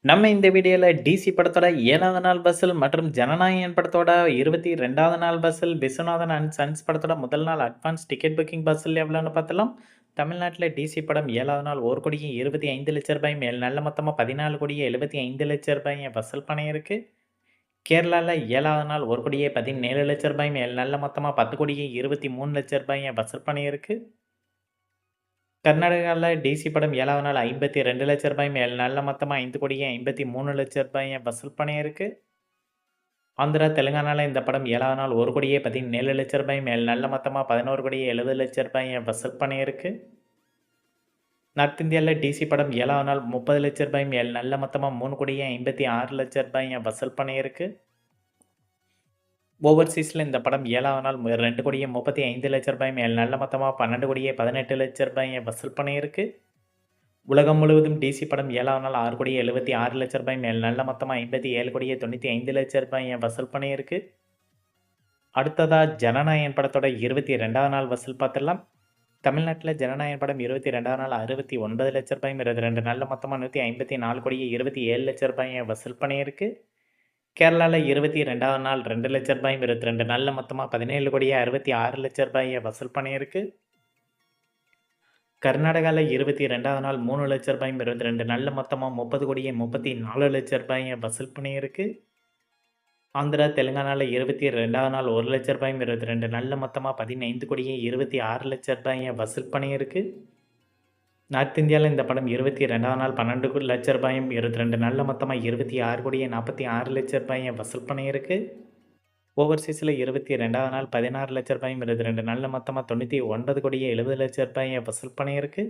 நம்ம இந்த வீடியோல டிசி படத்தோட 7வது நாள் வசூல் மற்றும் ஜனநாயகன் படத்தோட 22வது நாள் வசூல், விஸ்வநாதன் அண்ட் சன்ஸ் படத்தோட முதல் நாள் அட்வான்ஸ் டிக்கெட் புக்கிங் வசூல் எவ்வளோன்னு பார்த்தலாம். தமிழ்நாட்டில டிசி படம் 7வது நாள் ரூ. 1,25,00,000 மேல் நல்ல மொத்தமா ரூ. 14,75,00,000 வசூல் பண்ணியிருக்கு. கேரளால 7வது நாள் ரூ. 1,17,00,000 மேல் நல்ல மொத்தமா ரூ. 10,23,00,000 வசூல் பண்ணியிருக்கு. கர்நாடகால டிசி படம் 7வது நாள் ரூ. 52,00,000 மேல் நல்ல மொத்தமா ரூ. 5,53,00,000 வசூல் பண்ணியிருக்கு. ஆந்திரா, தெலுங்கானால இந்த படம் 7வது நாள் ரூ. 1,17,00,000 மேல் நல்ல மொத்தமா ரூ. 11,70,00,000 வசூல் பண்ணியிருக்கு. நார்த் இந்தியால டிசி படம் 7வது நாள் ரூ. 30,00,000 மேல் நல்ல மொத்தமா ரூ. 3,56,00,000 வசூல் பண்ணியிருக்கு. ஓவர்சீஸ்ல இந்த படம் 7வது நாள் ரூ. 2,35,00,000 மேல் நல்ல மொத்தமா ரூ. 12,18,00,000 வசூல் பண்ணியிருக்கு. உலகம் முழுவதும் டிசி படம் 7வது நாள் ரூ. 6,76,00,000 மேல் நல்ல மொத்தமா ரூ. 57,95,00,000 வசூல் பண்ணியிருக்கு. அடுத்ததா ஜனநாயகன் படத்தோட 22வது நாள் வசூல் பார்த்துடலாம். தமிழ்நாட்டில் ஜனநாயகன் படம் 22வது நாள் ரூ. 69,00,000 22 நாள்ல மொத்தமா ரூ. 154,27,00,000 வசூல் பண்ணியிருக்கு. கேரளால 22வது நாள் ரூ. 2,00,000 22 நாள்ல மொத்தமா ரூ. 17,66,00,000 வசூல் பண்ணியிருக்கு. கர்நாடகால 22வது நாள் ரூ. 3,00,000 22 நாள்ல மொத்தமா ரூ. 30,34,00,000 வசூல் பண்ணியிருக்கு. ஆந்திரா, தெலுங்கானால 22வது நாள் ரூ. 1,00,000 22 நாள்ல மொத்தமா ரூ. 15,26,00,000 வசூல் பண்ணியிருக்கு. நார்த் இந்தியால இந்த படம் 22வது நாள் ரூ. 12,00,000 22 நாள்ல மொத்தமா ரூ. 26,46,00,000 வசூல் பண்ணியிருக்கு. ஓவர்சீஸ்ல 22வது நாள் ரூ. 16,00,000 22 நாள்ல மொத்தமா ரூ. 99,70,00,000 வசூல் பண்ணியிருக்கு.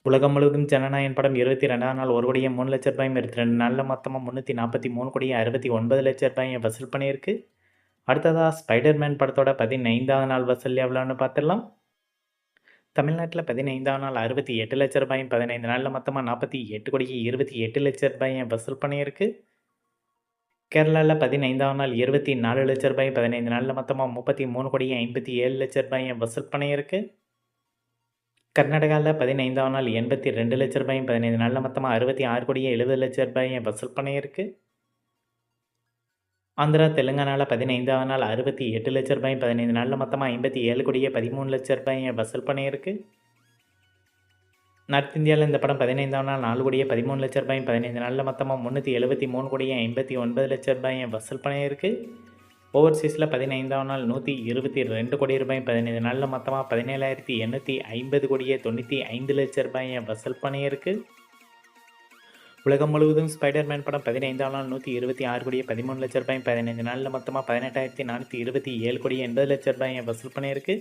உலகம் முழுவதும் ஜனநாயகன் படம் 22வது நாள் ரூ. 1,03,00,000 நாள்ல மொத்தமா ரூ. 343,69,00,000 வசூல் பண்ணியிருக்கு. அடுத்ததா ஸ்பைடர்மேன் படத்தோட 15வது நாள் வசூல் எவ்வளோன்னு பார்த்துடலாம். தமிழ்நாட்டில் 15வது நாள் ரூ. 68,00,000 15 நாளில் மொத்தமாக ரூ. 48,28,00,000 வசூல் பண்ணியிருக்கு. கேரளாவில் 15வது நாள் ரூ. 24,00,000 15 நாளில் மொத்தமாக ரூ. 33,57,00,000 வசூல் பண்ணியிருக்கு. கர்நாடகாவில் 15வது நாள் ரூ. 82,00,000 15 நாளில் மொத்தமாக ரூ. 66,70,00,000 வசூல் பண்ணியிருக்கு. ஆந்திரா, தெலுங்கானாவில் 15வது நாள் ரூ. 68,00,000 15 நாளில் மொத்தமாக ரூ. 57,13,00,000 வசூல் பண்ணியிருக்கு. நார்த் இந்தியாவில் இந்த படம் 15வது நாள் ரூ. 4,13,00,000 15 நாளில் மொத்தமாக ரூ. 373,59,00,000 வசூல் பண்ணியிருக்கு. ஓவர்சீஸில் 15வது நாள் ரூ. 122,00,000 15 நாளில் மொத்தமாக ரூ. 17,850,95,00,000 வசூல் பண்ணியிருக்கு. உலகம் முழுவதும் ஸ்பைடர்மேன் படம் 15வது நாள் ரூ. 126,13,00,000 15 நாளில் மொத்தமாக ரூ. 18,427,80,00,000 வசூல் பண்ணியிருக்கு.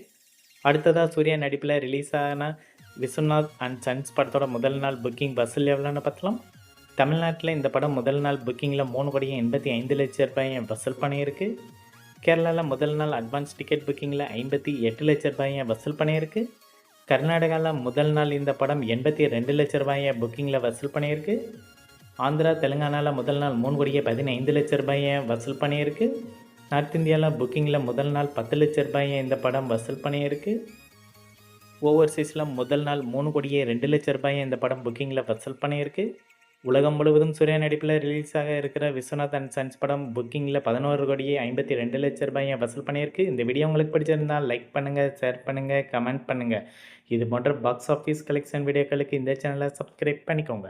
அடுத்ததாக சூர்யா நடிப்பில் ரிலீஸ் ஆன விஸ்வநாத் அண்ட் சன்ஸ் படத்தோட முதல் நாள் புக்கிங் வசூல் எவ்வளோன்னு பார்த்தலாம். தமிழ்நாட்டில் இந்த படம் முதல் நாள் புக்கிங்கில் ரூ. 3,85,00,000 வசூல் பண்ணியிருக்கு. கேரளாவில் முதல் நாள் அட்வான்ஸ் டிக்கெட் புக்கிங்கில் ரூ. 58,00,000 வசூல் பண்ணியிருக்கு. கர்நாடகாவில் முதல் நாள் இந்த படம் ரூ. 82,00,000 புக்கிங்கில் வசூல் பண்ணியிருக்கு. ஆந்திரா, தெலுங்கானாவில் முதல் நாள் ரூ. 3,15,00,000 வசூல் பண்ணியிருக்கு. நார்த் இந்தியாவில் புக்கிங்கில் முதல் நாள் ரூ. 10,00,000 இந்த படம் வசூல் பண்ணியிருக்கு. ஓவர்சீஸில் முதல் நாள் ரூ. 3,02,00,000 இந்த படம் புக்கிங்கில் வசூல் பண்ணியிருக்கு. உலகம் முழுவதும் சூர்யா நடிப்பில் ரிலீஸ் ஆக இருக்கிற விஸ்வநாத் அண்ட் சன்ஸ் படம் புக்கிங்கில் ரூ. 11,52,00,000 வசூல் பண்ணியிருக்கு. இந்த வீடியோ உங்களுக்கு பிடிச்சிருந்தால் லைக் பண்ணுங்கள், ஷேர் பண்ணுங்கள், கமெண்ட் பண்ணுங்கள். இது போன்ற பாக்ஸ் ஆஃபீஸ் கலெக்ஷன் வீடியோக்களுக்கு இந்த சேனலை சப்ஸ்கிரைப் பண்ணிக்கோங்க.